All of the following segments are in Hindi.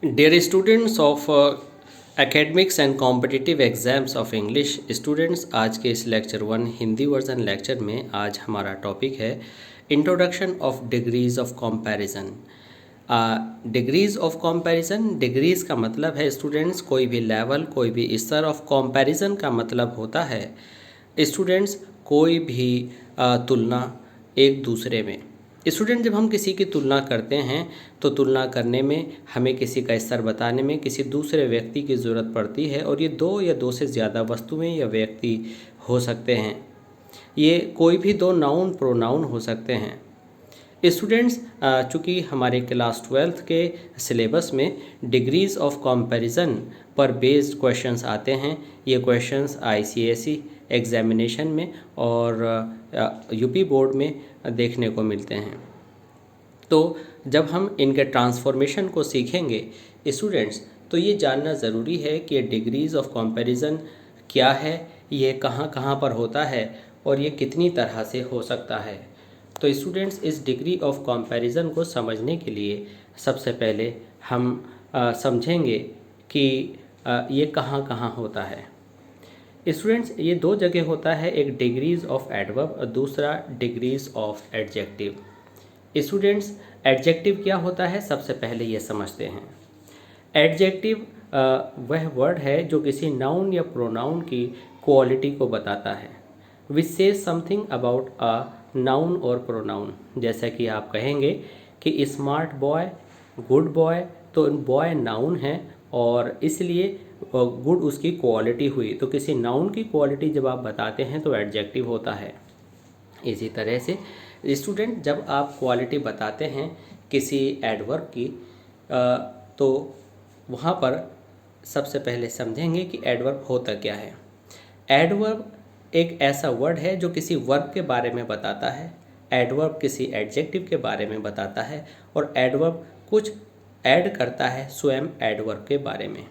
Dear students of academics and competitive exams of English students, आज के इस लेक्चर 1 हिंदी वर्जन लेक्चर में आज हमारा टॉपिक है introduction of degrees of comparison. Degrees of comparison, degrees का मतलब है स्टूडेंट्स कोई भी लेवल, कोई भी स्तर। ऑफ कंपैरिजन का मतलब होता है स्टूडेंट्स कोई भी तुलना एक दूसरे में। स्टूडेंट, जब हम किसी की तुलना करते हैं तो तुलना करने में हमें किसी का स्तर बताने में किसी दूसरे व्यक्ति की ज़रूरत पड़ती है, और ये दो या दो से ज़्यादा वस्तुएं या व्यक्ति हो सकते हैं। ये कोई भी दो नाउन प्रोनाउन हो सकते हैं। स्टूडेंट्स, चूँकि हमारे क्लास 12th के सिलेबस में डिग्रीज़ ऑफ कंपैरिजन पर बेस्ड क्वेश्चंस आते हैं। ये क्वेश्चंस ICSE एग्जामिनेशन में और यूपी बोर्ड में देखने को मिलते हैं। तो जब हम इनके ट्रांसफॉर्मेशन को सीखेंगे स्टूडेंट्स, तो ये जानना ज़रूरी है कि डिग्रीज़ ऑफ कंपैरिजन क्या है, ये कहाँ कहाँ पर होता है और ये कितनी तरह से हो सकता है। तो स्टूडेंट्स, इस डिग्री ऑफ कंपैरिजन को समझने के लिए सबसे पहले हम समझेंगे कि ये कहाँ कहाँ होता है। स्टूडेंट्स, ये दो जगह होता है, एक डिग्रीज़ ऑफ एडवर्ब और दूसरा degrees of adjective. Students, adjective क्या होता है, सबसे पहले ये समझते हैं। एडजेक्टिव वह वर्ड है जो किसी नाउन या प्रोनाउन की क्वालिटी को बताता है, which says something about a noun और प्रोनाउन। जैसा कि आप कहेंगे कि स्मार्ट बॉय, गुड बॉय, तो बॉय नाउन है और इसलिए गुड उसकी क्वालिटी हुई। तो किसी नाउन की क्वालिटी जब आप बताते हैं तो एडजेक्टिव होता है। इसी तरह से स्टूडेंट, जब आप क्वालिटी बताते हैं किसी एडवर्ब की तो वहाँ पर सबसे पहले समझेंगे कि एडवर्ब होता क्या है। एडवर्ब एक ऐसा वर्ड है जो किसी वर्ब के बारे में बताता है, एडवर्ब किसी एडजेक्टिव के बारे में बताता है, और एडवर्ब कुछ ऐड करता है स्वयं एडवर्ब के बारे में।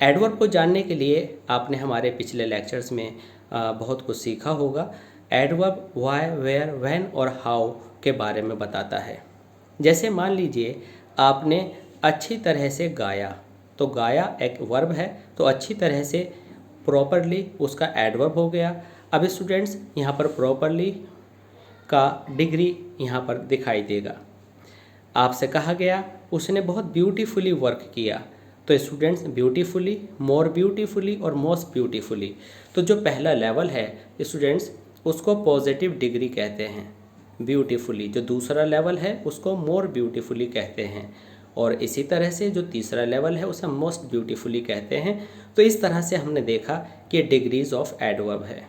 एडवर्ब को जानने के लिए आपने हमारे पिछले लेक्चर्स में बहुत कुछ सीखा होगा। एडवर्ब व्हाई, वेयर, व्हेन और हाउ के बारे में बताता है। जैसे मान लीजिए आपने अच्छी तरह से गाया, तो गाया एक वर्ब है, तो अच्छी तरह से प्रॉपरली उसका एडवर्ब हो गया। अब स्टूडेंट्स, यहाँ पर प्रॉपरली का डिग्री यहाँ पर दिखाई देगा। आपसे कहा गया उसने बहुत ब्यूटीफुली वर्क किया, तो स्टूडेंट्स ब्यूटीफुली, मोर ब्यूटीफुली और मोस्ट ब्यूटीफुली, तो जो पहला लेवल है स्टूडेंट्स उसको पॉजिटिव डिग्री कहते हैं, ब्यूटीफुली। जो दूसरा लेवल है उसको मोर ब्यूटीफुली कहते हैं, और इसी तरह से जो तीसरा लेवल है उसे मोस्ट ब्यूटीफुली कहते हैं। तो इस तरह से हमने देखा कि डिग्रीज़ ऑफ एडवर्ब है।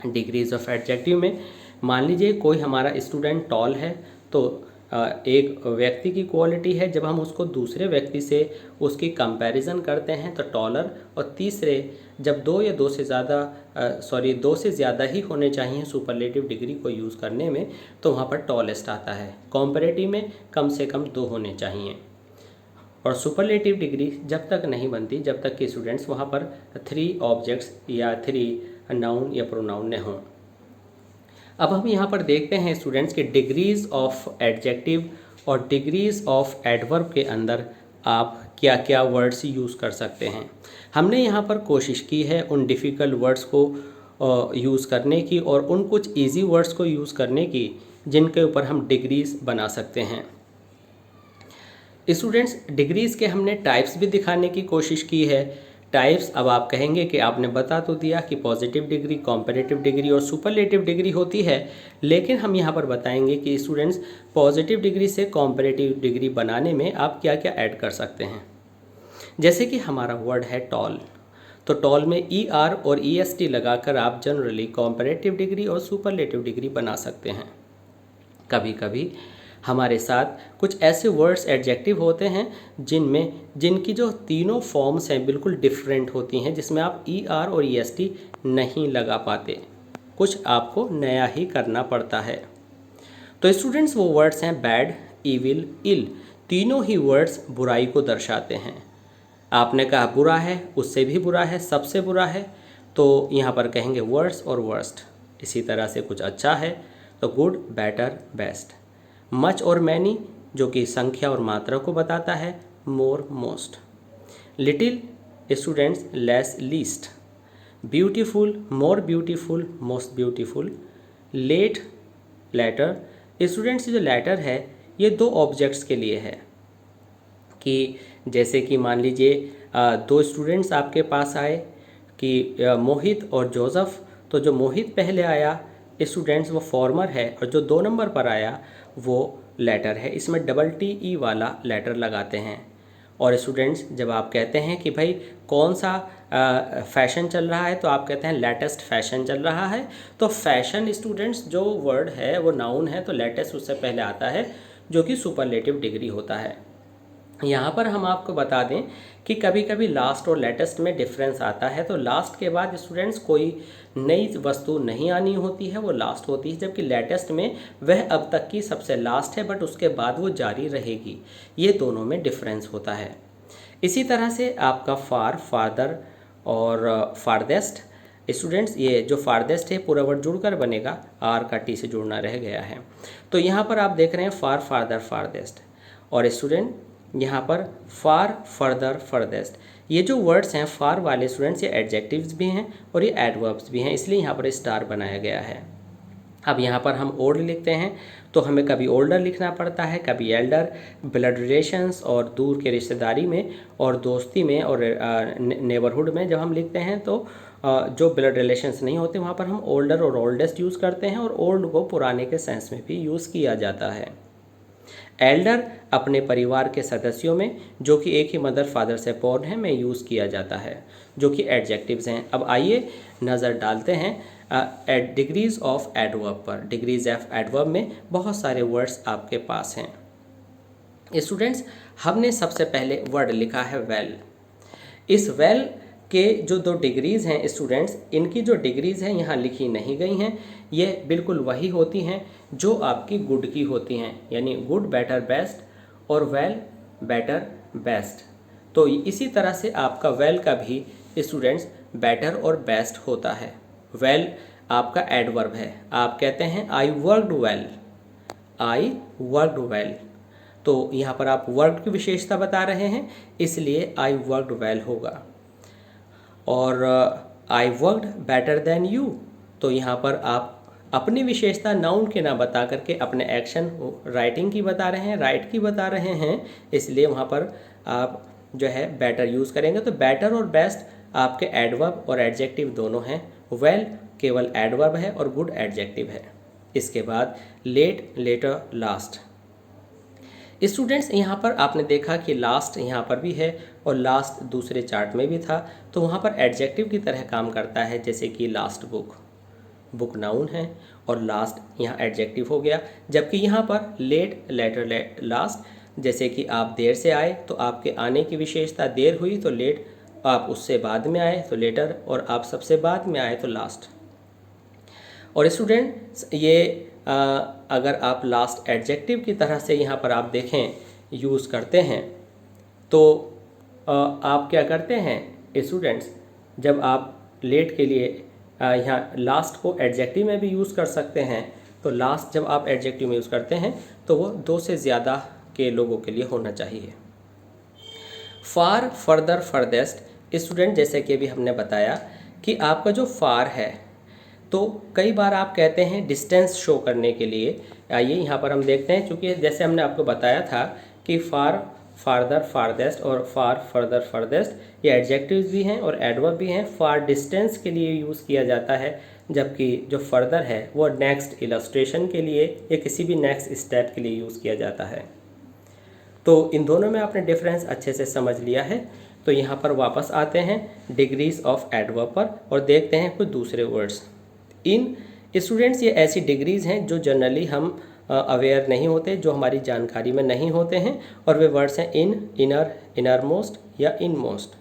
डिग्रीज़ ऑफ एडजेक्टिव में मान लीजिए कोई हमारा स्टूडेंट टॉल है, तो एक व्यक्ति की क्वालिटी है, जब हम उसको दूसरे व्यक्ति से उसकी कंपैरिजन करते हैं तो टॉलर, और तीसरे जब दो से ज़्यादा ही होने चाहिए सुपरलेटिव डिग्री को यूज़ करने में, तो वहाँ पर टॉलेस्ट आता है। कंपैरेटिव में कम से कम 2 होने चाहिए, और सुपरलेटिव डिग्री जब तक नहीं बनती जब तक कि स्टूडेंट्स वहाँ पर 3 ऑब्जेक्ट्स या 3 नाउन या प्रोनाउन न हों। अब हम यहाँ पर देखते हैं स्टूडेंट्स कि डिग्रीज़ ऑफ एडजेक्टिव और डिग्रीज़ ऑफ एडवर्ब के अंदर आप क्या क्या वर्ड्स यूज़ कर सकते हैं। हमने यहाँ पर कोशिश की है उन डिफ़िकल्ट वर्ड्स को यूज़ करने की और उन कुछ इजी वर्ड्स को यूज़ करने की जिनके ऊपर हम डिग्रीज़ बना सकते हैं। स्टूडेंट्स, डिग्रीज़ के हमने टाइप्स भी दिखाने की कोशिश की है। टाइप्स, अब आप कहेंगे कि आपने बता तो दिया कि पॉजिटिव डिग्री, कॉम्पैरेटिव डिग्री और सुपरलेटिव डिग्री होती है, लेकिन हम यहाँ पर बताएंगे कि स्टूडेंट्स पॉजिटिव डिग्री से कॉम्पैरेटिव डिग्री बनाने में आप क्या क्या ऐड कर सकते हैं। जैसे कि हमारा वर्ड है टॉल, तो टॉल में ER और EST लगाकर आप जनरली कॉम्पैरेटिव डिग्री और सुपरलेटिव डिग्री बना सकते हैं। कभी कभी हमारे साथ कुछ ऐसे वर्ड्स एडजेक्टिव होते हैं जिनकी जो तीनों फॉर्म्स हैं बिल्कुल डिफरेंट होती हैं, जिसमें आप ER और EST नहीं लगा पाते, कुछ आपको नया ही करना पड़ता है। तो स्टूडेंट्स, वो वर्ड्स हैं बैड, ईविल, इल। तीनों ही वर्ड्स बुराई को दर्शाते हैं। आपने कहा बुरा है, उससे भी बुरा है, सबसे बुरा है, तो यहाँ पर कहेंगे वर्स्ट और वर्स्ट। इसी तरह से कुछ अच्छा है तो गुड, बेटर, बेस्ट। मच और मैनी जो कि संख्या और मात्रा को बताता है, more, most. Little, students, less, least. Beautiful, more beautiful, most beautiful. Late, later. Students जो लेटर है ये दो ऑब्जेक्ट्स के लिए है कि जैसे कि मान लीजिए दो स्टूडेंट्स आपके पास आए कि मोहित और जोसेफ। तो जो मोहित पहले आया स्टूडेंट्स वो फॉर्मर है और जो 2 नंबर पर आया वो लेटर है। इसमें TTE वाला लेटर लगाते हैं। और स्टूडेंट्स जब आप कहते हैं कि भाई कौन सा फैशन चल रहा है तो आप कहते हैं लेटेस्ट फैशन चल रहा है। तो फैशन स्टूडेंट्स जो वर्ड है वो नाउन है, तो लेटेस्ट उससे पहले आता है जो कि सुपरलेटिव डिग्री होता है। यहाँ पर हम आपको बता दें कि कभी कभी लास्ट और लेटेस्ट में डिफरेंस आता है। तो लास्ट के बाद स्टूडेंट्स कोई नई वस्तु नहीं आनी होती है, वो लास्ट होती है, जबकि लेटेस्ट में वह अब तक की सबसे लास्ट है बट उसके बाद वो जारी रहेगी। ये दोनों में डिफरेंस होता है। इसी तरह से आपका फार, फादर और फारदेस्ट। स्टूडेंट्स ये जो फारदेस्ट है पूरा वर्ड जुड़कर बनेगा, आर का टी से जुड़ना रह गया है। तो यहाँ पर आप देख रहे हैं फार, फादर, फारदेस्ट। और स्टूडेंट यहाँ पर फार, फर्दर, फर्देस्ट। ये जो वर्ड्स हैं फार वाले स्टूडेंट्स ये एडजेक्टिव्स भी हैं और ये एडवर्ब्स भी हैं, इसलिए यहाँ पर स्टार बनाया गया है। अब यहाँ पर हम ओल्ड लिखते हैं तो हमें कभी ओल्डर लिखना पड़ता है, कभी एल्डर। ब्लड रिलेशंस और दूर के रिश्तेदारी में और दोस्ती में और नेबरहुड में जब हम लिखते हैं तो जो ब्लड रिलेशंस नहीं होते वहाँ पर हम ओल्डर और ओल्डेस्ट यूज़ करते हैं और ओल्ड को पुराने के सेंस में भी यूज़ किया जाता है। एल्डर अपने परिवार के सदस्यों में जो कि एक ही मदर फादर से बोर्न है में यूज़ किया जाता है, जो कि एडजेक्टिव्स हैं। अब आइए नज़र डालते हैं डिग्रीज ऑफ एडवर्ब पर। डिग्रीज ऑफ एडवर्ब में बहुत सारे वर्ड्स आपके पास हैं। स्टूडेंट्स हमने सबसे पहले वर्ड लिखा है वेल। इस वेल के जो 2 डिग्रीज़ हैं स्टूडेंट्स, इनकी जो डिग्रीज़ हैं यहाँ लिखी नहीं गई हैं। ये बिल्कुल वही होती हैं जो आपकी गुड की होती हैं, यानी गुड, बेटर, बेस्ट और वेल, बेटर, बेस्ट। तो इसी तरह से आपका वेल का भी स्टूडेंट्स बेटर और बेस्ट होता है। वेल आपका एडवर्ब है। आप कहते हैं I worked well, I worked well. तो यहाँ पर आप वर्क की विशेषता बता रहे हैं इसलिए आई वर्कड वेल होगा। और I worked better than you, तो यहाँ पर आप अपनी विशेषता नाउन के ना बता करके अपने एक्शन राइटिंग की बता रहे हैं, राइट की बता रहे हैं, इसलिए वहाँ पर आप जो है बेटर यूज़ करेंगे। तो बेटर और बेस्ट आपके एडवर्ब और एडजेक्टिव दोनों हैं। वेल केवल एडवर्ब है और गुड एडजेक्टिव है। इसके बाद लेट, लेटर, लास्ट। स्टूडेंट्स यहाँ पर आपने देखा कि लास्ट यहाँ पर भी है और लास्ट दूसरे चार्ट में भी था, तो वहाँ पर एडजेक्टिव की तरह काम करता है। जैसे कि लास्ट बुक, बुक नाउन है और लास्ट यहाँ एडजेक्टिव हो गया। जबकि यहाँ पर लेट, लेटर, लास्ट, जैसे कि आप देर से आए तो आपके आने की विशेषता देर हुई तो लेट, आप उससे बाद में आए तो लेटर और आप सबसे बाद में आए तो लास्ट। और स्टूडेंट्स ये अगर आप लास्ट एडजेक्टिव की तरह से यहाँ पर आप देखें यूज़ करते हैं तो आप क्या करते हैं स्टूडेंट्स, जब आप लेट के लिए यहाँ लास्ट को एडजेक्टिव में भी यूज़ कर सकते हैं। तो लास्ट जब आप एडजेक्टिव में यूज़ करते हैं तो वो 2 से ज़्यादा के लोगों के लिए होना चाहिए। फार, फर्दर, फर्देस्ट। स्टूडेंट जैसे कि अभी हमने बताया कि आपका जो फार है तो कई बार आप कहते हैं डिस्टेंस शो करने के लिए। आइए यहाँ पर हम देखते हैं, क्योंकि जैसे हमने आपको बताया था कि फार, फारदर, फारदेस्ट और फार, फर्दर, फर्देस्ट ये एडजेक्टिव्स भी हैं और एडवर्ब भी हैं। फार डिस्टेंस के लिए यूज़ किया जाता है, जबकि जो फर्दर है वो नेक्स्ट इलस्ट्रेशन के लिए या किसी भी नेक्स्ट स्टेप के लिए यूज़ किया जाता है। तो इन दोनों में आपने डिफरेंस अच्छे से समझ लिया है। तो यहाँ पर वापस आते हैं डिग्रीज ऑफ एडवर्ब पर और देखते हैं कुछ दूसरे वर्ड्स। इन स्टूडेंट्स ये ऐसी डिग्रीज़ हैं जो जनरली हम अवेयर नहीं होते, जो हमारी जानकारी में नहीं होते हैं, और वे वर्ड्स हैं इन, इनर, इनर मोस्ट या इन मोस्ट।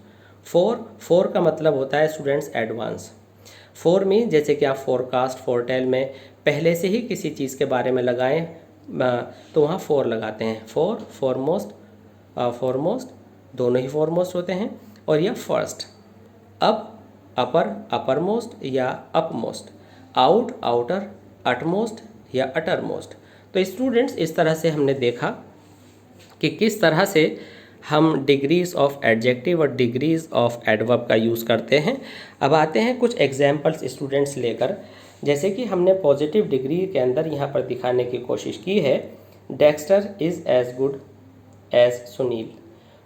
फोर का मतलब होता है स्टूडेंट्स एडवांस। फोर में जैसे कि आप फोरकास्ट, फोरटेल में पहले से ही किसी चीज़ के बारे में लगाएं तो वहाँ फोर लगाते हैं। फोर, फोरमोस्ट, फोरमोस्ट, दोनों ही फोरमोस्ट होते हैं। और यह फर्स्ट, अप, अपर, अपरमोस्ट या अपमोस्ट, आउट, आउटर, अटमोस्ट या अटरमोस्ट। तो स्टूडेंट्स इस तरह से हमने देखा कि किस तरह से हम डिग्रीज ऑफ एडजेक्टिव और डिग्रीज ऑफ एडवर्ब का यूज़ करते हैं। अब आते हैं कुछ एग्जाम्पल्स स्टूडेंट्स लेकर। जैसे कि हमने पॉजिटिव डिग्री के अंदर यहाँ पर दिखाने की कोशिश की है, Dexter is as good as Sunil.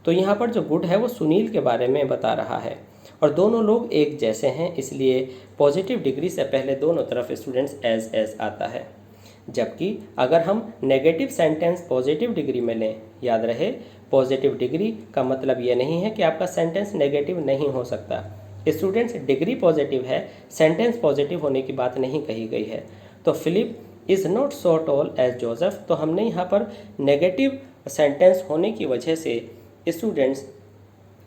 तो यहाँ पर जो गुड है वो सुनील के बारे में बता रहा है और दोनों लोग एक जैसे हैं, इसलिए पॉजिटिव डिग्री से पहले दोनों तरफ स्टूडेंट्स एज आता है। जबकि अगर हम नेगेटिव सेंटेंस पॉजिटिव डिग्री में लें, याद रहे पॉजिटिव डिग्री का मतलब ये नहीं है कि आपका सेंटेंस नेगेटिव नहीं हो सकता। स्टूडेंट्स डिग्री पॉजिटिव है, सेंटेंस पॉजिटिव होने की बात नहीं कही गई है। तो Philip is not so tall as Joseph, तो हमने यहाँ पर नेगेटिव सेंटेंस होने की वजह से स्टूडेंट्स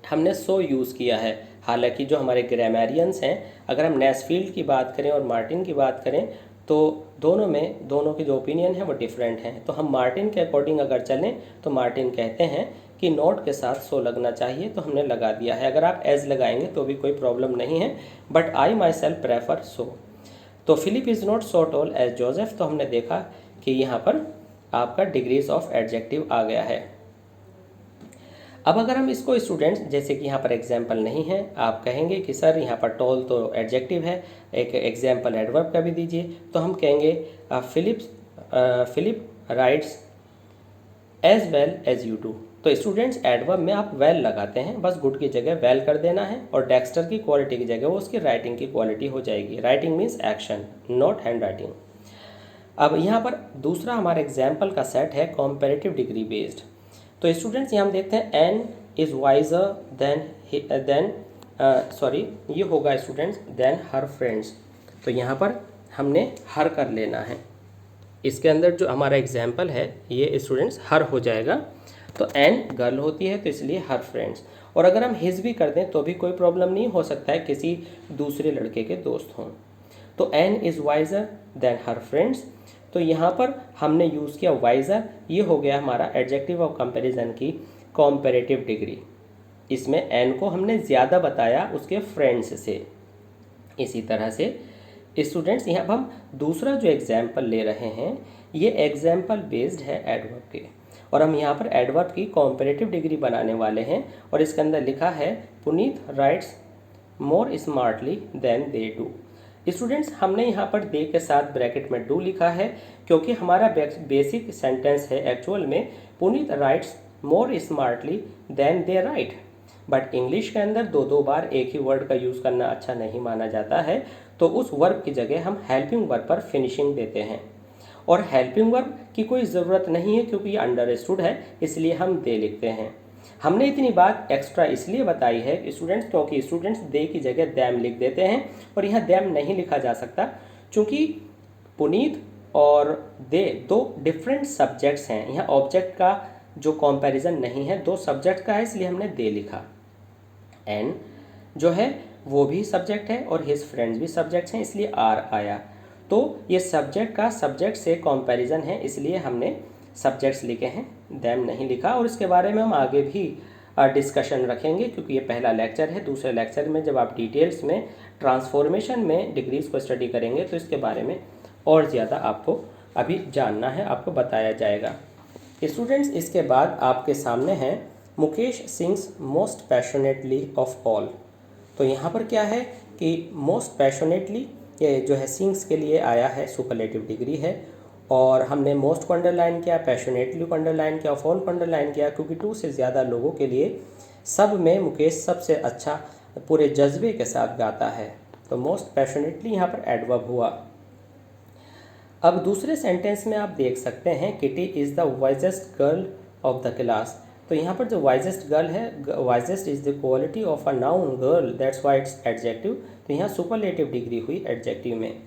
हमने सो यूज़ किया है। हालांकि जो हमारे ग्रामेरियंस हैं, अगर हम नेस्फील्ड की बात करें और मार्टिन की बात करें तो दोनों के जो ओपिनियन है वो डिफरेंट हैं। तो हम मार्टिन के अकॉर्डिंग अगर चलें तो मार्टिन कहते हैं कि नोट के साथ सो लगना चाहिए, तो हमने लगा दिया है। अगर आप एज लगाएंगे तो भी कोई प्रॉब्लम नहीं है, but I myself prefer so. तो Philip is not so tall as Joseph, तो हमने देखा कि यहाँ पर आपका डिग्रीज ऑफ एडजेक्टिव आ गया है। अब अगर हम इसको स्टूडेंट्स, जैसे कि यहाँ पर एग्जाम्पल नहीं है, आप कहेंगे कि सर यहाँ पर टॉल तो एडजेक्टिव है, एक एग्जाम्पल एडवर्ब का भी दीजिए, तो हम कहेंगे Philip writes as well as you do. तो स्टूडेंट्स एडवर्ब में आप वेल लगाते हैं, बस गुड की जगह वेल कर देना है और डेक्स्टर की क्वालिटी की जगह वो उसकी राइटिंग की क्वालिटी हो जाएगी। Writing means action, not hand writing. अब यहाँ पर दूसरा हमारा एग्जाम्पल का सेट है कॉम्पेरेटिव डिग्री बेस्ड। तो स्टूडेंट्स यहाँ हम देखते हैं एन इज़ वाइजर देन ये होगा स्टूडेंट्स देन हर फ्रेंड्स। तो यहाँ पर हमने हर कर लेना है, इसके अंदर जो हमारा एग्जाम्पल है ये स्टूडेंट्स हर हो जाएगा। तो एन गर्ल होती है तो इसलिए हर फ्रेंड्स, और अगर हम हिज भी कर दें तो भी कोई प्रॉब्लम नहीं, हो सकता है किसी दूसरे लड़के के दोस्त हों। तो Ann is wiser than her friends, तो यहाँ पर हमने यूज़ किया वाइजर, ये हो गया हमारा एडजेक्टिव ऑफ कंपैरिजन की कॉम्पेरेटिव डिग्री। इसमें एन को हमने ज़्यादा बताया उसके फ्रेंड्स से। इसी तरह से स्टूडेंट्स यहाँ पर हम दूसरा जो एग्जाम्पल ले रहे हैं ये एग्जाम्पल बेस्ड है एडवर्ब के, और हम यहाँ पर एडवर्ब की कॉम्पेरेटिव डिग्री बनाने वाले हैं। और इसके अंदर लिखा है Puneet writes more smartly than they do. Students हमने यहाँ पर दे के साथ ब्रैकेट में डू लिखा है क्योंकि हमारा बेसिक सेंटेंस है एक्चुअल में Puneet writes more smartly than they write. But English के अंदर दो बार एक ही वर्ड का यूज़ करना अच्छा नहीं माना जाता है, तो उस वर्ब की जगह हम हेल्पिंग वर्ब पर फिनिशिंग देते हैं। और हेल्पिंग वर्ब की कोई ज़रूरत नहीं है क्योंकि ये अंडरस्टूड है, इसलिए हम दे लिखते हैं। हमने इतनी बात एक्स्ट्रा इसलिए बताई है स्टूडेंट्स क्योंकि स्टूडेंट्स दे की जगह दैम लिख देते हैं, और यहाँ दैम नहीं लिखा जा सकता क्योंकि पुनीत और दे दो डिफरेंट सब्जेक्ट्स हैं। यहाँ ऑब्जेक्ट का जो कंपैरिजन नहीं है, दो सब्जेक्ट का है, इसलिए हमने दे लिखा। एन जो है वो भी सब्जेक्ट है और हिज फ्रेंड्स भी सब्जेक्ट्स हैं, इसलिए आर आया। तो ये सब्जेक्ट का सब्जेक्ट से कंपैरिजन है, इसलिए हमने सब्जेक्ट्स लिखे हैं, दैम नहीं लिखा। और इसके बारे में हम आगे भी डिस्कशन रखेंगे क्योंकि ये पहला लेक्चर है। दूसरे लेक्चर में जब आप डिटेल्स में ट्रांसफॉर्मेशन में डिग्रीज को स्टडी करेंगे तो इसके बारे में और ज़्यादा आपको अभी जानना है, आपको बताया जाएगा। स्टूडेंट्स इसके बाद आपके सामने है Mukesh sings most passionately of all. तो यहाँ पर क्या है कि मोस्ट पैशनेटली ये जो है सिंग्स के लिए आया है, सुपरलेटिव डिग्री है, और हमने मोस्ट को अंडरलाइन किया, पैशनेटली को अंडरलाइन किया, ऑफ ऑल को अंडरलाइन किया क्योंकि 2 से ज़्यादा लोगों के लिए सब में मुकेश सबसे अच्छा पूरे जज्बे के साथ गाता है। तो मोस्ट पैशनेटली यहाँ पर एडवर्ब हुआ। अब दूसरे सेंटेंस में आप देख सकते हैं kitty is the wisest girl of the class. तो यहाँ पर जो वाइजेस्ट गर्ल है, wisest is the quality of a noun girl, that's why it's adjective. तो यहाँ सुपरलेटिव डिग्री हुई एडजेक्टिव में।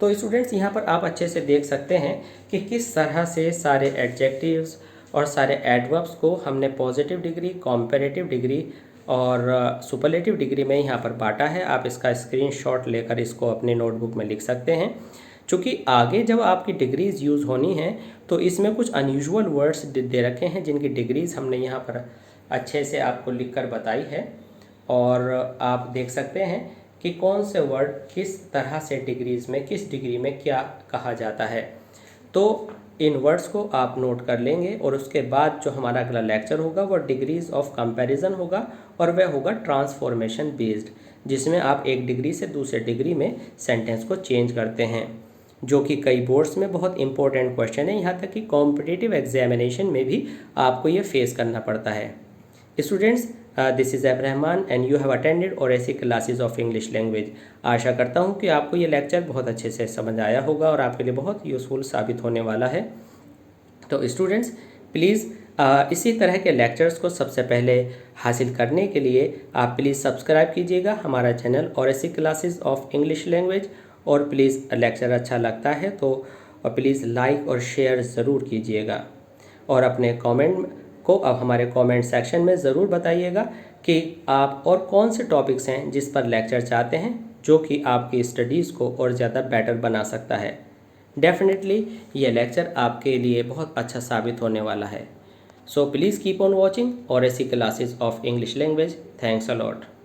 तो स्टूडेंट्स यहाँ पर आप अच्छे से देख सकते हैं कि किस तरह से सारे एडजेक्टिव्स और सारे एडवर्ब्स को हमने पॉजिटिव डिग्री, कॉम्पेरेटिव डिग्री और सुपरलेटिव डिग्री में यहाँ पर बांटा है। आप इसका स्क्रीनशॉट लेकर इसको अपने नोटबुक में लिख सकते हैं, चूँकि आगे जब आपकी डिग्रीज़ यूज़ होनी है तो इसमें कुछ अनयूजुअल वर्ड्स दे रखे हैं जिनकी डिग्रीज़ हमने यहाँ पर अच्छे से आपको लिखकर बताई है, और आप देख सकते हैं कि कौन से वर्ड किस तरह से डिग्रीज़ में, किस डिग्री में क्या कहा जाता है। तो इन वर्ड्स को आप नोट कर लेंगे और उसके बाद जो हमारा अगला लेक्चर होगा वो डिग्रीज ऑफ कंपैरिजन होगा और वह होगा ट्रांसफॉर्मेशन बेस्ड, जिसमें आप एक डिग्री से दूसरे डिग्री में सेंटेंस को चेंज करते हैं, जो कि कई बोर्ड्स में बहुत इंपॉर्टेंट क्वेश्चन है। यहाँ तक कि कॉम्पिटिटिव एग्जामिनेशन में भी आपको ये फेस करना पड़ता है। स्टूडेंट्स, दिस इज़ ऐब Rahman and you have attended OSC classes of English language. आशा करता हूँ कि आपको ये लेक्चर बहुत अच्छे से समझ आया होगा और आपके लिए बहुत यूज़फुल साबित होने वाला है। तो स्टूडेंट्स, प्लीज़ इसी तरह के लेक्चर्स को सबसे पहले हासिल करने के लिए आप प्लीज़ सब्सक्राइब कीजिएगा हमारा channel OSC classes of English language. और प्लीज़ लेक्चर अच्छा लगता है तो प्लीज़ लाइक और शेयर ज़रूर कीजिएगा और अपने कमेंट को अब हमारे कमेंट सेक्शन में ज़रूर बताइएगा कि आप और कौन से टॉपिक्स हैं जिस पर लेक्चर चाहते हैं, जो कि आपकी स्टडीज़ को और ज़्यादा बेटर बना सकता है। डेफिनेटली ये लेक्चर आपके लिए बहुत अच्छा साबित होने वाला है। So please keep on watching OSC classes of English language. Thanks a lot.